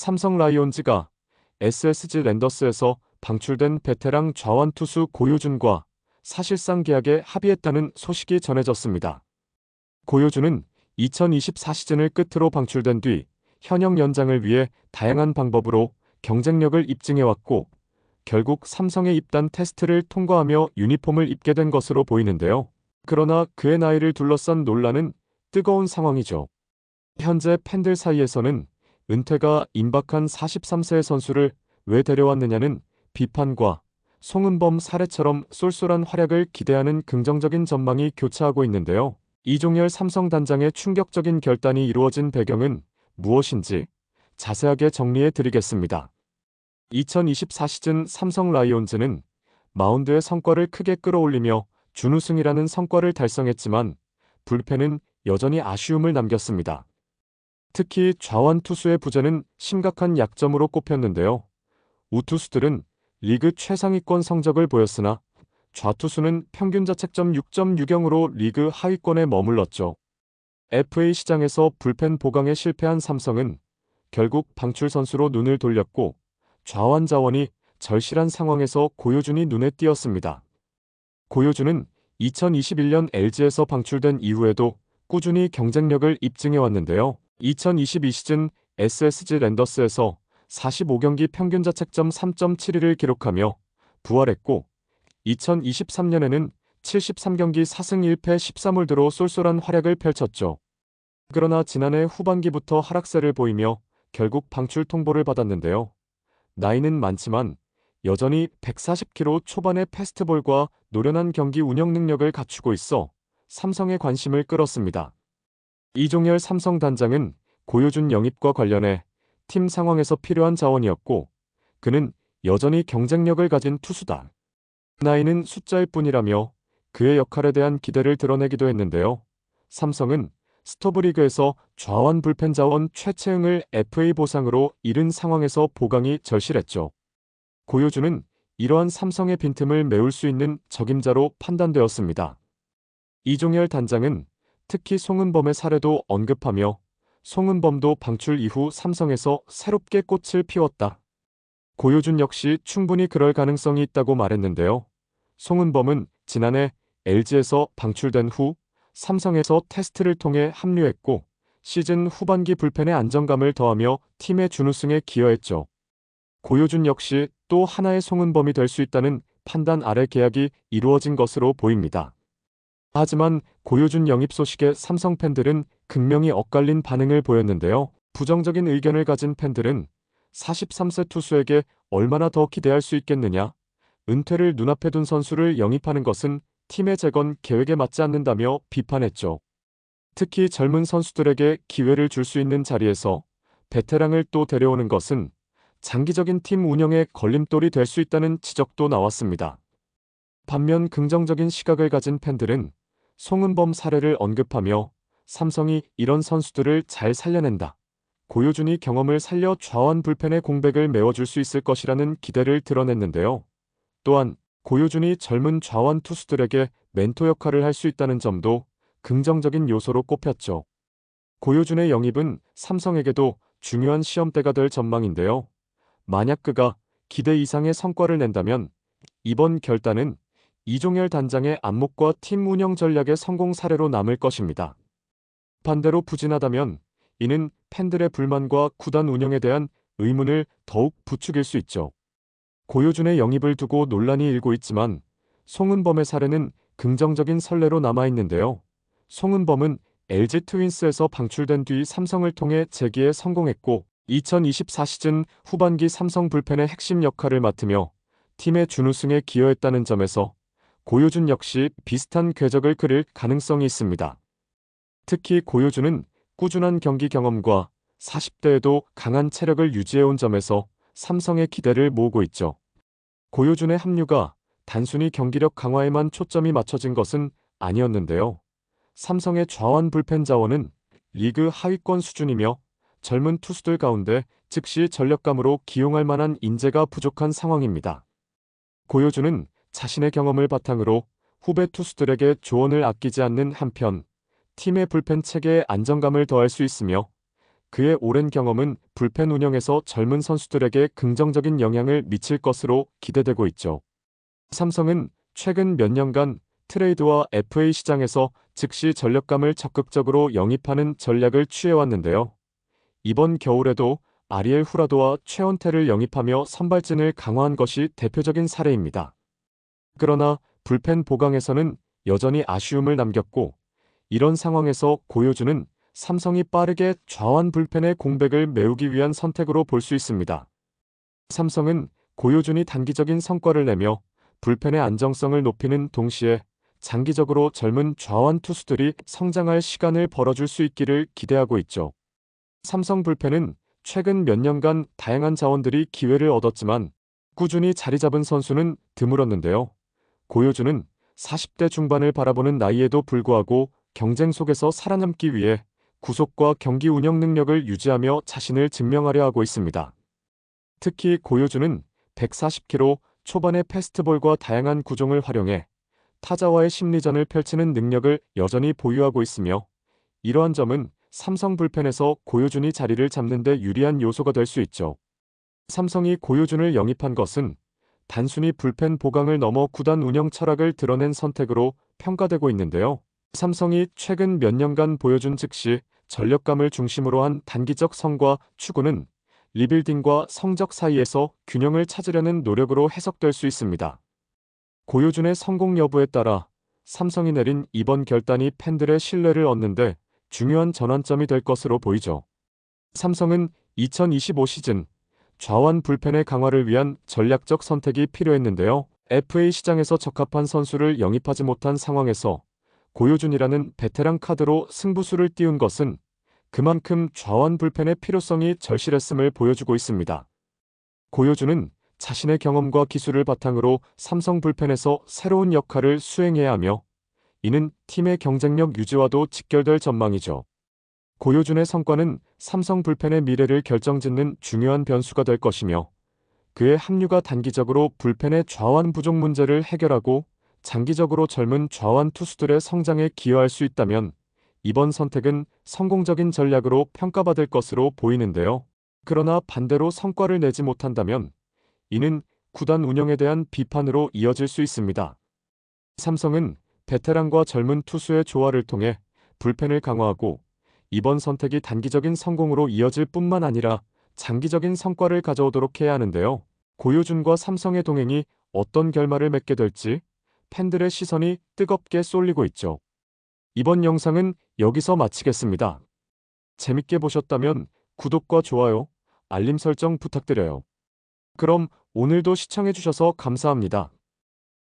삼성 라이온즈가 SSG 랜더스에서 방출된 베테랑 좌완 투수 고효준과 사실상 계약에 합의했다는 소식이 전해졌습니다. 고효준은 2024 시즌을 끝으로 방출된 뒤 현역 연장을 위해 다양한 방법으로 경쟁력을 입증해왔고 결국 삼성에 입단 테스트를 통과하며 유니폼을 입게 된 것으로 보이는데요. 그러나 그의 나이를 둘러싼 논란은 뜨거운 상황이죠. 현재 팬들 사이에서는 은퇴가 임박한 43세의 선수를 왜 데려왔느냐는 비판과 송은범 사례처럼 쏠쏠한 활약을 기대하는 긍정적인 전망이 교차하고 있는데요. 이종열 삼성 단장의 충격적인 결단이 이루어진 배경은 무엇인지 자세하게 정리해 드리겠습니다. 2024 시즌 삼성 라이온즈는 마운드의 성과를 크게 끌어올리며 준우승이라는 성과를 달성했지만 불펜은 여전히 아쉬움을 남겼습니다. 특히 좌완 투수의 부재는 심각한 약점으로 꼽혔는데요. 우투수들은 리그 최상위권 성적을 보였으나 좌투수는 평균 자책점 6.60으로 리그 하위권에 머물렀죠. FA 시장에서 불펜 보강에 실패한 삼성은 결국 방출 선수로 눈을 돌렸고 좌완 자원이 절실한 상황에서 고효준이 눈에 띄었습니다. 고효준은 2021년 LG에서 방출된 이후에도 꾸준히 경쟁력을 입증해왔는데요. 2022 시즌 SSG 랜더스에서 45경기 평균 자책점 3.72를 기록하며 부활했고 2023년에는 73경기 4승 1패 13홀드로 쏠쏠한 활약을 펼쳤죠. 그러나 지난해 후반기부터 하락세를 보이며 결국 방출 통보를 받았는데요. 나이는 많지만 여전히 140km 초반의 패스트볼과 노련한 경기 운영 능력을 갖추고 있어 삼성의 관심을 끌었습니다. 이종열 삼성 단장은 고효준 영입과 관련해 팀 상황에서 필요한 자원이었고 그는 여전히 경쟁력을 가진 투수다. 나이는 숫자일 뿐이라며 그의 역할에 대한 기대를 드러내기도 했는데요. 삼성은 스토브리그에서 좌완 불펜 자원 최채응을 FA 보상으로 잃은 상황에서 보강이 절실했죠. 고효준은 이러한 삼성의 빈틈을 메울 수 있는 적임자로 판단되었습니다. 이종열 단장은 특히 송은범의 사례도 언급하며 송은범도 방출 이후 삼성에서 새롭게 꽃을 피웠다. 고효준 역시 충분히 그럴 가능성이 있다고 말했는데요. 송은범은 지난해 LG에서 방출된 후 삼성에서 테스트를 통해 합류했고 시즌 후반기 불펜의 안정감을 더하며 팀의 준우승에 기여했죠. 고효준 역시 또 하나의 송은범이 될 수 있다는 판단 아래 계약이 이루어진 것으로 보입니다. 하지만 고효준 영입 소식에 삼성 팬들은 극명히 엇갈린 반응을 보였는데요. 부정적인 의견을 가진 팬들은 43세 투수에게 얼마나 더 기대할 수 있겠느냐, 은퇴를 눈앞에 둔 선수를 영입하는 것은 팀의 재건 계획에 맞지 않는다며 비판했죠. 특히 젊은 선수들에게 기회를 줄 수 있는 자리에서 베테랑을 또 데려오는 것은 장기적인 팀 운영에 걸림돌이 될 수 있다는 지적도 나왔습니다. 반면 긍정적인 시각을 가진 팬들은 송은범 사례를 언급하며 삼성이 이런 선수들을 잘 살려낸다. 고효준이 경험을 살려 좌완 불펜의 공백을 메워줄 수 있을 것이라는 기대를 드러냈는데요. 또한 고효준이 젊은 좌완 투수들에게 멘토 역할을 할 수 있다는 점도 긍정적인 요소로 꼽혔죠. 고효준의 영입은 삼성에게도 중요한 시험대가 될 전망인데요. 만약 그가 기대 이상의 성과를 낸다면 이번 결단은 이종열 단장의 안목과 팀 운영 전략의 성공 사례로 남을 것입니다. 반대로 부진하다면 이는 팬들의 불만과 구단 운영에 대한 의문을 더욱 부추길 수 있죠. 고효준의 영입을 두고 논란이 일고 있지만 송은범의 사례는 긍정적인 선례로 남아있는데요. 송은범은 LG 트윈스에서 방출된 뒤 삼성을 통해 재기에 성공했고 2024 시즌 후반기 삼성 불펜의 핵심 역할을 맡으며 팀의 준우승에 기여했다는 점에서 고효준 역시 비슷한 궤적을 그릴 가능성이 있습니다. 특히 고효준은 꾸준한 경기 경험과 40대에도 강한 체력을 유지해온 점에서 삼성의 기대를 모으고 있죠. 고효준의 합류가 단순히 경기력 강화에만 초점이 맞춰진 것은 아니었는데요. 삼성의 좌완 불펜 자원은 리그 하위권 수준이며 젊은 투수들 가운데 즉시 전력감으로 기용할 만한 인재가 부족한 상황입니다. 고효준은 자신의 경험을 바탕으로 후배 투수들에게 조언을 아끼지 않는 한편 팀의 불펜 체계에 안정감을 더할 수 있으며 그의 오랜 경험은 불펜 운영에서 젊은 선수들에게 긍정적인 영향을 미칠 것으로 기대되고 있죠. 삼성은 최근 몇 년간 트레이드와 FA 시장에서 즉시 전력감을 적극적으로 영입하는 전략을 취해왔는데요. 이번 겨울에도 아리엘 후라도와 최원태를 영입하며 선발진을 강화한 것이 대표적인 사례입니다. 그러나 불펜 보강에서는 여전히 아쉬움을 남겼고, 이런 상황에서 고효준은 삼성이 빠르게 좌완 불펜의 공백을 메우기 위한 선택으로 볼 수 있습니다. 삼성은 고효준이 단기적인 성과를 내며 불펜의 안정성을 높이는 동시에 장기적으로 젊은 좌완 투수들이 성장할 시간을 벌어줄 수 있기를 기대하고 있죠. 삼성 불펜은 최근 몇 년간 다양한 자원들이 기회를 얻었지만 꾸준히 자리 잡은 선수는 드물었는데요. 고효준은 40대 중반을 바라보는 나이에도 불구하고 경쟁 속에서 살아남기 위해 구속과 경기 운영 능력을 유지하며 자신을 증명하려 하고 있습니다. 특히 고효준은 140km 초반의 패스트볼과 다양한 구종을 활용해 타자와의 심리전을 펼치는 능력을 여전히 보유하고 있으며, 이러한 점은 삼성 불펜에서 고효준이 자리를 잡는 데 유리한 요소가 될 수 있죠. 삼성이 고효준을 영입한 것은 단순히 불펜 보강을 넘어 구단 운영 철학을 드러낸 선택으로 평가되고 있는데요. 삼성이 최근 몇 년간 보여준 즉시 전력감을 중심으로 한 단기적 성과 추구는 리빌딩과 성적 사이에서 균형을 찾으려는 노력으로 해석될 수 있습니다. 고효준의 성공 여부에 따라 삼성이 내린 이번 결단이 팬들의 신뢰를 얻는데 중요한 전환점이 될 것으로 보이죠. 삼성은 2025 시즌 좌완 불펜의 강화를 위한 전략적 선택이 필요했는데요. FA 시장에서 적합한 선수를 영입하지 못한 상황에서 고효준이라는 베테랑 카드로 승부수를 띄운 것은 그만큼 좌완 불펜의 필요성이 절실했음을 보여주고 있습니다. 고효준은 자신의 경험과 기술을 바탕으로 삼성 불펜에서 새로운 역할을 수행해야 하며, 이는 팀의 경쟁력 유지와도 직결될 전망이죠. 고효준의 성과는 삼성 불펜의 미래를 결정짓는 중요한 변수가 될 것이며, 그의 합류가 단기적으로 불펜의 좌완 부족 문제를 해결하고 장기적으로 젊은 좌완 투수들의 성장에 기여할 수 있다면 이번 선택은 성공적인 전략으로 평가받을 것으로 보이는데요. 그러나 반대로 성과를 내지 못한다면 이는 구단 운영에 대한 비판으로 이어질 수 있습니다. 삼성은 베테랑과 젊은 투수의 조화를 통해 불펜을 강화하고, 이번 선택이 단기적인 성공으로 이어질 뿐만 아니라 장기적인 성과를 가져오도록 해야 하는데요. 고효준과 삼성의 동행이 어떤 결말을 맺게 될지 팬들의 시선이 뜨겁게 쏠리고 있죠. 이번 영상은 여기서 마치겠습니다. 재밌게 보셨다면 구독과 좋아요, 알림 설정 부탁드려요. 그럼 오늘도 시청해주셔서 감사합니다.